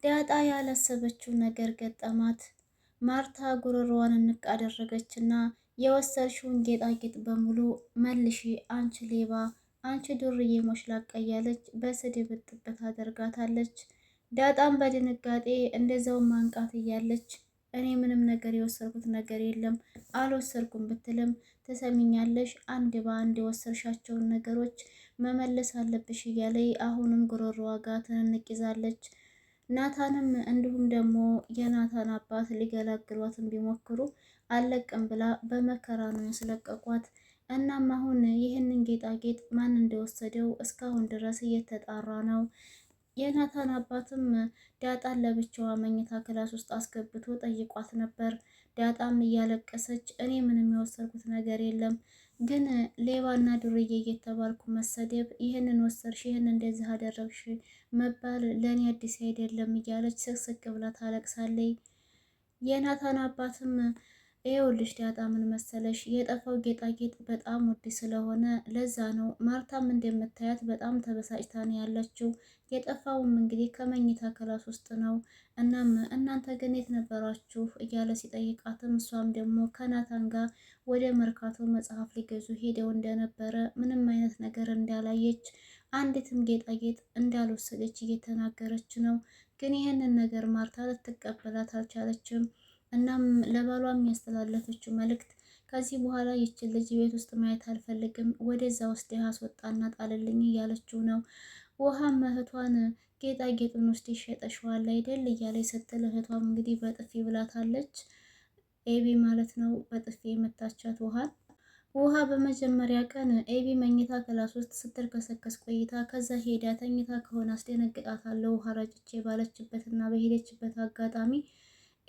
ዳጣ ያላሰበችው ነገር ገጠማት። ማርታ ጉሮሮዋን እንቅ አደረገችና የወሰድሽውን ጌጣጌጥ በሙሉ መልሺ፣ አንቺ ሌባ፣ አንቺ ዱርዬ ሞሽላቃ እያለች በስድብ እጥበት አደርጋታለች። ዳጣም በድንጋጤ እንደዛው ማንቃት እያለች እኔ ምንም ነገር የወሰድኩት ነገር የለም አልወሰድኩም ብትልም ትሰሚኛለሽ፣ አንድ በአንድ የወሰድሻቸውን ነገሮች መመለስ አለብሽ እያለይ አሁንም ጉሮሮዋ ጋር ትንንቅ ይዛለች። ናታንም እንዲሁም ደግሞ የናታን አባት ሊገላግሏትን ቢሞክሩ አለቅም ብላ በመከራ ነው ያስለቀቋት። እናም አሁን ይህንን ጌጣጌጥ ማን እንደወሰደው እስካሁን ድረስ እየተጣራ ነው። የናታን አባትም ዳጣን ለብቻዋ መኝታ ክላስ ውስጥ አስገብቶ ጠይቋት ነበር። ዳጣም እያለቀሰች እኔ ምንም የወሰድኩት ነገር የለም፣ ግን ሌባና ዱርዬ እየተባልኩ መሰደብ፣ ይህንን ወሰድሽ፣ ይህን እንደዚህ አደረግሽ መባል ለእኔ አዲስ አይደለም እያለች ስቅስቅ ብላ ታለቅሳለች። የናታን አባትም ይኸውልሽ ዳጣ ምን መሰለሽ፣ የጠፋው ጌጣጌጥ በጣም ውድ ስለሆነ ለዛ ነው። ማርታም እንደምታያት በጣም ተበሳጭታ ነው ያለችው። የጠፋውም እንግዲህ ከመኝታ ክላስ ውስጥ ነው። እናም እናንተ ግን የት ነበራችሁ እያለ ሲጠይቃትም እሷም ደግሞ ከናታን ጋር ወደ መርካቶ መጽሐፍ ሊገዙ ሄደው እንደነበረ ምንም አይነት ነገር እንዳላየች አንዲትም ጌጣጌጥ እንዳልወሰደች እየተናገረች ነው። ግን ይህንን ነገር ማርታ ልትቀበላት አልቻለችም። እናም ለባሏ የሚያስተላለፈችው መልእክት ከዚህ በኋላ ይችን ልጅ ቤት ውስጥ ማየት አልፈልግም፣ ወደዛ ውስጥ አስወጣና ጣልልኝ እያለችው ነው። ውሃም እህቷን ጌጣጌጡን ውስጥ ይሸጠሸዋል አይደል እያለ ስትል እህቷም እንግዲህ በጥፊ ብላታለች። ኤቢ ማለት ነው በጥፊ የመታቻት ውሃን። ውሃ በመጀመሪያ ቀን ኤቢ መኝታ ክላስ ውስጥ ስትልከሰከስ ቆይታ ከዛ ሄዳ ተኝታ ከሆነ አስደነግጣታለሁ ውሃ ረጭቼ ባለችበትና በሄደችበት አጋጣሚ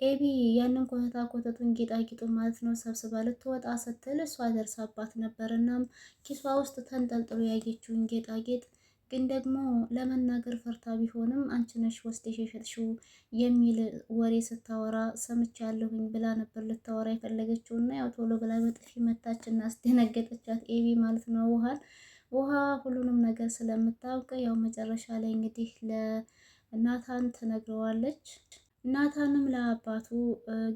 ኤቢ ያንን ኮተታ ኮተቱን ጌጣጌጡ ማለት ነው ሰብስባ ልትወጣ ስትል እሷ ደርሳባት ነበር። እናም ኪሷ ውስጥ ተንጠልጥሎ ያየችውን ጌጣጌጥ ግን ደግሞ ለመናገር ፈርታ ቢሆንም አንቺ ነሽ ወስደሽ የሸጥሽው የሚል ወሬ ስታወራ ሰምቻለሁኝ ብላ ነበር ልታወራ የፈለገችው እና ያው ቶሎ ብላ በጥፊ መታችና አስደነገጠቻት ኤቢ ማለት ነው ውሃን። ውሃ ሁሉንም ነገር ስለምታውቅ ያው መጨረሻ ላይ እንግዲህ ለናታን ትነግረዋለች። ናታንም ለአባቱ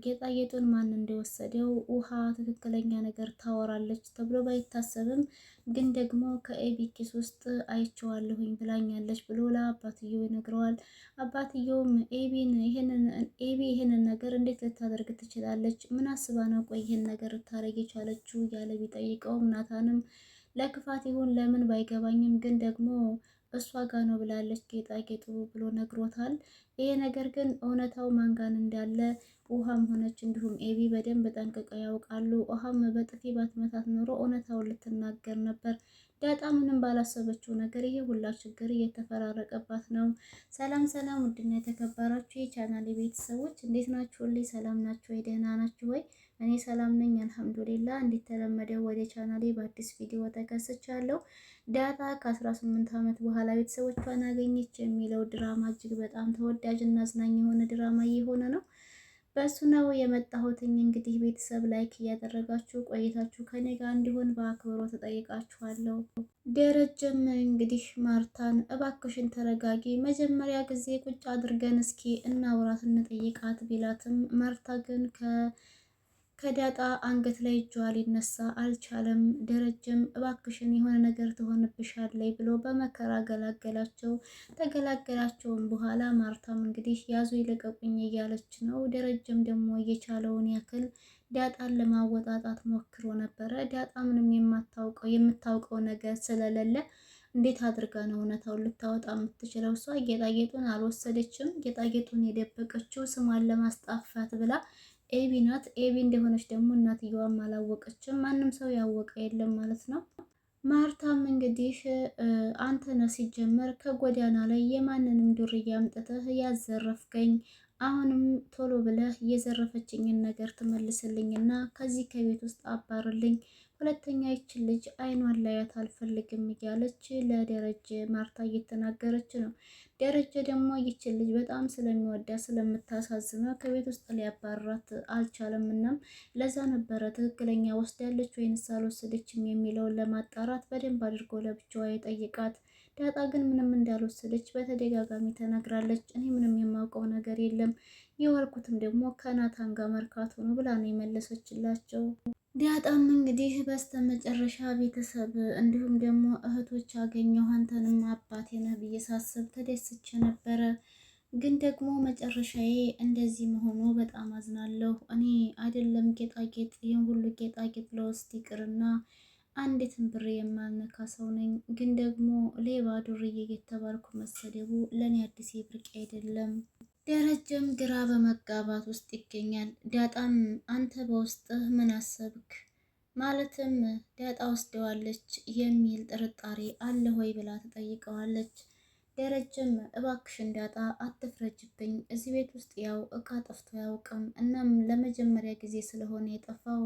ጌጣጌጡን ማን እንደወሰደው ውሃ ትክክለኛ ነገር ታወራለች ተብሎ ባይታሰብም ግን ደግሞ ከኤቢ ኪስ ውስጥ አይቼዋለሁኝ ብላኛለች ብሎ ለአባትየው ይነግረዋል። አባትየውም ኤቢ ይህንን ነገር እንዴት ልታደርግ ትችላለች? ምን አስባ ነው ቆይ ይህን ነገር ልታደርግ የቻለችው? እያለ ቢጠይቀውም ናታንም ለክፋት ይሁን ለምን ባይገባኝም ግን ደግሞ እሷ ጋ ነው ብላለች ጌጣጌጡ ብሎ ነግሮታል። ይሄ ነገር ግን እውነታው ማንጋን እንዳለ ውሃም ሆነች እንዲሁም ኤቢ በደንብ ጠንቅቀው ያውቃሉ። ውሃም በጥፊ ባትመታት ኖሮ እውነታውን ልትናገር ነበር። ዳጣ ምንም ባላሰበችው ነገር ይሄ ሁላ ችግር እየተፈራረቀባት ነው። ሰላም ሰላም፣ ውድና የተከበራችሁ የቻናል ቤተሰቦች እንዴት ናችሁልኝ? ሰላም ናችሁ ወይ? ደህና ናችሁ ወይ? እኔ ሰላም ነኝ አልሐምዱሊላ። እንደተለመደው ወደ ቻናሌ በአዲስ ቪዲዮ ተከስቻለሁ። ዳጣ ከ18 ዓመት በኋላ ቤተሰቦቿን አገኘች የሚለው ድራማ እጅግ በጣም ተወዳጅ እና አዝናኝ የሆነ ድራማ እየሆነ ነው። በእሱ ነው የመጣሁትኝ። እንግዲህ ቤተሰብ ላይክ እያደረጋችሁ ቆይታችሁ ከኔ ጋር እንዲሆን በአክብሮት ተጠይቃችኋለሁ። ደረጀም እንግዲህ ማርታን እባክሽን ተረጋጊ፣ መጀመሪያ ጊዜ ቁጭ አድርገን እስኪ እናውራት እንጠይቃት ቢላትም ማርታ ግን ከዳጣ አንገት ላይ እጇ ሊነሳ አልቻለም። ደረጀም እባክሽን የሆነ ነገር ትሆንብሻለይ ብሎ በመከራ ገላገላቸው። ተገላገላቸውም በኋላ ማርታም እንግዲህ ያዙ ይልቀቁኝ እያለች ነው። ደረጀም ደግሞ እየቻለውን ያክል ዳጣን ለማወጣጣት ሞክሮ ነበረ። ዳጣ ምንም የምታውቀው ነገር ስለሌለ እንዴት አድርጋ ነው እውነታውን ልታወጣ የምትችለው? እሷ ጌጣጌጡን አልወሰደችም። ጌጣጌጡን የደበቀችው ስሟን ለማስጣፋት ብላ ኤቢ ናት። ኤቢ እንደሆነች ደግሞ እናትየዋም አላወቀችም። ማንም ሰው ያወቀ የለም ማለት ነው። ማርታም እንግዲህ አንተ ነህ ሲጀመር ከጎዳና ላይ የማንንም ዱርዬ አምጥተህ ያዘረፍከኝ፣ አሁንም ቶሎ ብለህ የዘረፈችኝን ነገር ትመልስልኝና ከዚህ ከቤት ውስጥ አባርልኝ፣ ሁለተኛ ይችን ልጅ አይኗን ላያት አልፈልግም እያለች ለደረጀ ማርታ እየተናገረች ነው። ደረጀ ደግሞ ይችን ልጅ በጣም ስለሚወዳት ስለምታሳዝነው ከቤት ውስጥ ሊያባራት አልቻለም። እናም ለዛ ነበረ ትክክለኛ ወስዳለች ወይንስ አልወሰደችም የሚለውን ለማጣራት በደንብ አድርጎ ለብቻዋ የጠይቃት። ዳጣ ግን ምንም እንዳልወሰደች በተደጋጋሚ ተናግራለች። እኔ ምንም የማውቀው ነገር የለም የዋልኩትም ደግሞ ከናታን ጋር መርካቶ ነው ብላ ነው የመለሰችላቸው። ዳጣም እንግዲህ በስተመጨረሻ ቤተሰብ እንዲሁም ደግሞ እህቶች አገኘሁ አንተንም አባቴ ነህ ብዬ ሳስብ ተደስቼ ነበረ። ግን ደግሞ መጨረሻዬ እንደዚህ መሆኑ በጣም አዝናለሁ። እኔ አይደለም ጌጣጌጥ ይህን ሁሉ ጌጣጌጥ ለውስጥ ይቅርና አንዲትን ብር የማልነካ ሰው ነኝ። ግን ደግሞ ሌባ ዱርዬ የተባልኩ መሰደቡ ለእኔ አዲስ ብርቅ አይደለም። ደረጀም ግራ በመጋባት ውስጥ ይገኛል። ዳጣም አንተ በውስጥህ ምን አሰብክ? ማለትም ዳጣ ወስደዋለች የሚል ጥርጣሬ አለ ሆይ ብላ ትጠይቀዋለች። ደረጀም እባክሽን ዳጣ አትፍረጅብኝ፣ እዚህ ቤት ውስጥ ያው እቃ ጠፍቶ አያውቅም። እናም ለመጀመሪያ ጊዜ ስለሆነ የጠፋው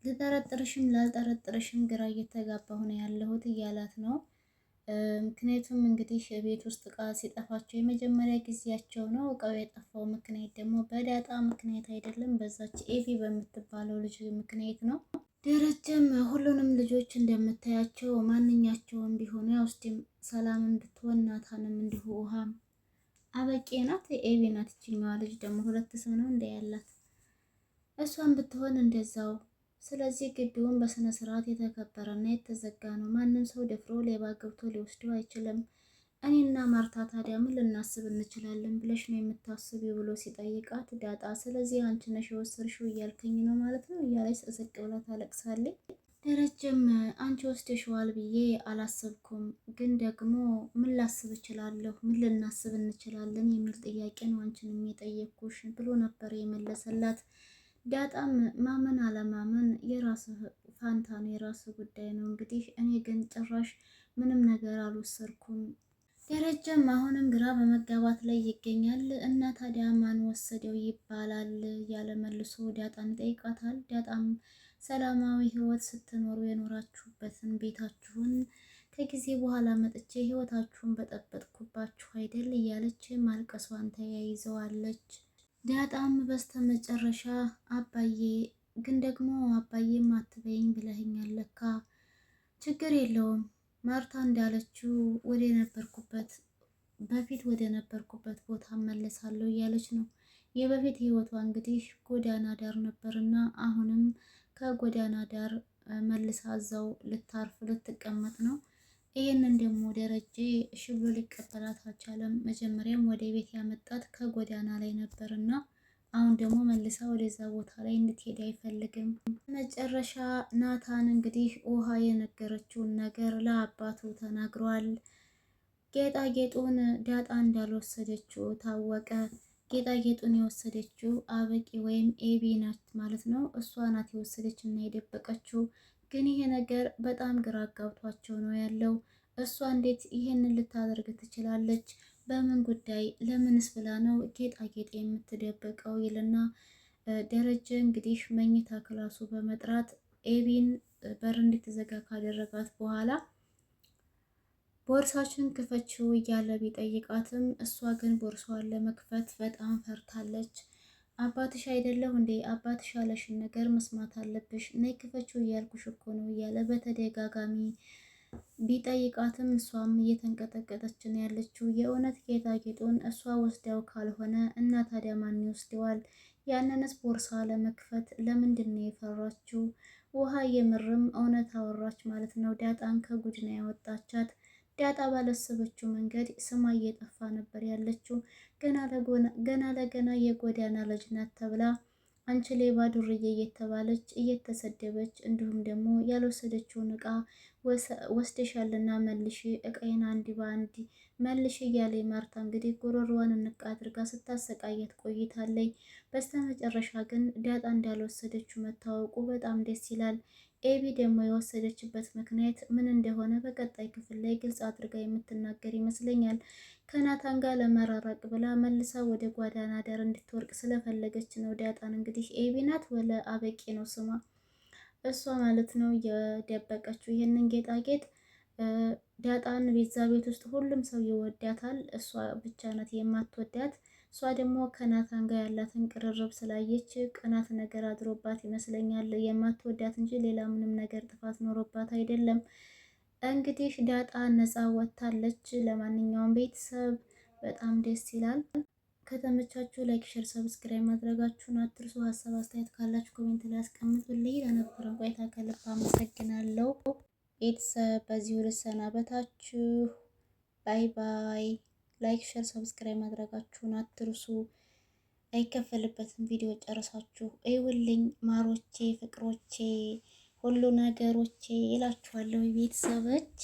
ልጠረጥርሽም ላልጠረጥርሽም ግራ እየተጋባሁ ነው ያለሁት እያላት ነው። ምክንያቱም እንግዲህ ቤት ውስጥ እቃ ሲጠፋቸው የመጀመሪያ ጊዜያቸው ነው። እቃው የጠፋው ምክንያት ደግሞ በዳጣ ምክንያት አይደለም፣ በዛች ኤቢ በምትባለው ልጅ ምክንያት ነው። ደረጀም ሁሉንም ልጆች እንደምታያቸው ማንኛቸውም ቢሆኑ ያው እስቲም ሰላምም ብትሆን ናታንም እንዲሁ ውሃም አበቄ ናት፣ ኤቢ ናት። ይችኛዋ ልጅ ደግሞ ሁለት ስም ነው እንደ ያላት እሷን ብትሆን እንደዛው። ስለዚህ ግቢውን በስነ ስርዓት የተከበረና የተዘጋ ነው። ማንም ሰው ደፍሮ ሌባ ገብቶ ሊወስደው አይችልም። እኔና ማርታ ታዲያ ምን ልናስብ እንችላለን ብለሽ ነው የምታስቢው ብሎ ሲጠይቃት ዳጣ ስለዚህ አንቺ ነሽ የወሰድሽው እያልከኝ ነው ማለት ነው እያለች ስቅስቅ ብላ ታለቅሳለች። ደረጀም አንቺ ወስደሽዋል ብዬ አላሰብኩም፣ ግን ደግሞ ምን ላስብ እችላለሁ፣ ምን ልናስብ እንችላለን የሚል ጥያቄ ነው አንቺንም የጠየቅኩሽ ብሎ ነበር የመለሰላት። ዳጣም ማመን አለማመን የራስህ ፋንታ ነው፣ የራስህ ጉዳይ ነው። እንግዲህ እኔ ግን ጭራሽ ምንም ነገር አልወሰድኩም። ደረጀም አሁንም ግራ በመጋባት ላይ ይገኛል። እና ታዲያ ማን ወሰደው ይባላል ያለ መልሶ ዳጣን ይጠይቃታል። ዳጣም ሰላማዊ ህይወት ስትኖሩ የኖራችሁበትን ቤታችሁን ከጊዜ በኋላ መጥቼ ህይወታችሁን በጠበጥኩባችሁ አይደል እያለች ማልቀሷን ተያይዘዋለች። ዳጣም በስተመጨረሻ አባዬ ግን ደግሞ አባዬም አትበይኝ ብለኸኛል ለካ፣ ችግር የለውም ማርታ እንዳለችው ወደ ነበርኩበት በፊት ወደ ነበርኩበት ቦታ መለሳለሁ እያለች ነው። የበፊት ህይወቷ እንግዲህ ጎዳና ዳር ነበርና አሁንም ከጎዳና ዳር መልሳ እዛው ልታርፍ ልትቀመጥ ነው። ይህንን ደግሞ ደረጀ እሺ ብሎ ሊቀበላት አልቻለም። መጀመሪያም ወደ ቤት ያመጣት ከጎዳና ላይ ነበርና አሁን ደግሞ መልሳ ወደዛ ቦታ ላይ እንድትሄድ አይፈልግም። መጨረሻ ናታን እንግዲህ ውሃ የነገረችውን ነገር ለአባቱ ተናግሯል። ጌጣጌጡን ዳጣ እንዳልወሰደችው ታወቀ። ጌጣጌጡን የወሰደችው አበቂ ወይም ኤቢ ናት ማለት ነው። እሷ ናት የወሰደች እና የደበቀችው። ግን ይሄ ነገር በጣም ግራ አጋብቷቸው ነው ያለው። እሷ እንዴት ይሄንን ልታደርግ ትችላለች? በምን ጉዳይ ለምንስ ብላ ነው ጌጣጌጥ የምትደበቀው? ይልና ደረጀ እንግዲህ መኝታ ክላሱ በመጥራት ኤቢን በር እንድትዘጋ ካደረጋት በኋላ ቦርሳችን ክፈችው እያለ ቢጠይቃትም እሷ ግን ቦርሳዋን ለመክፈት በጣም ፈርታለች። አባትሽ አይደለሁ እንዴ? አባትሽ ያለሽን ነገር መስማት አለብሽ፣ ነይ ክፈችው እያልኩሽ እኮ ነው እያለ በተደጋጋሚ ቢጠይቃትም እሷም እየተንቀጠቀጠች ነው ያለችው። የእውነት ጌጣጌጡን እሷ ወስደው ካልሆነ እና ታዲያ ማን ይወስደዋል? ያንንስ ቦርሳ ለመክፈት ለምንድን ነው የፈራችው? ውሃ የምርም እውነት አወራች ማለት ነው። ዳጣን ከጉድ ነው ያወጣቻት። ዳጣ ባላሰበችው መንገድ ስሟ እየጠፋ ነበር ያለችው። ገና ለገና የጎዳና ልጅ ናት ተብላ አንቺ ሌባ ዱርዬ እየተባለች እየተሰደበች፣ እንዲሁም ደግሞ ያልወሰደችውን እቃ ወስደሻልና መልሽ እቃዬን አንድ በአንድ መልሽ እያለ ማርታ እንግዲህ ጉሮሮዋን እንቅ አድርጋ ስታሰቃየት ቆይታለች። በስተመጨረሻ ግን ዳጣ እንዳልወሰደችው መታወቁ በጣም ደስ ይላል። ኤቢ ደግሞ የወሰደችበት ምክንያት ምን እንደሆነ በቀጣይ ክፍል ላይ ግልጽ አድርጋ የምትናገር ይመስለኛል። ከናታን ጋር ለመራራቅ ብላ መልሳ ወደ ጓዳና ዳር እንድትወርቅ ስለፈለገች ነው። ዳጣን እንግዲህ ኤቢ ናት ወለ አበቂ ነው ስሟ እሷ ማለት ነው የደበቀችው ይሄንን ጌጣጌጥ። ዳጣን ቤዛ ቤት ውስጥ ሁሉም ሰው ይወዳታል፣ እሷ ብቻ ናት የማትወዳት። እሷ ደግሞ ከናታን ጋር ያላትን ቅርርብ ስላየች ቅናት ነገር አድሮባት ይመስለኛል የማትወዳት እንጂ ሌላ ምንም ነገር ጥፋት ኖሮባት አይደለም። እንግዲህ ዳጣ ነፃ ወጥታለች። ለማንኛውም ቤተሰብ በጣም ደስ ይላል። ከተመቻችሁ ላይክ፣ ሼር፣ ሰብስክራይብ ማድረጋችሁን አትርሱ። ሀሳብ አስተያየት ካላችሁ ኮሜንት ላይ አስቀምጡልኝ። ለነበረን ቆይታ ከልብ አመሰግናለሁ። ቤተሰብ በዚሁ ልሰናበታችሁ። ባይ ባይ። ላይክ፣ ሼር፣ ሰብስክራይብ ማድረጋችሁን አትርሱ። አይከፈልበትም። ቪዲዮ ጨርሳችሁ እዩልኝ ማሮቼ፣ ፍቅሮቼ፣ ሁሉ ነገሮቼ ይላችኋለሁ ቤተሰቦች።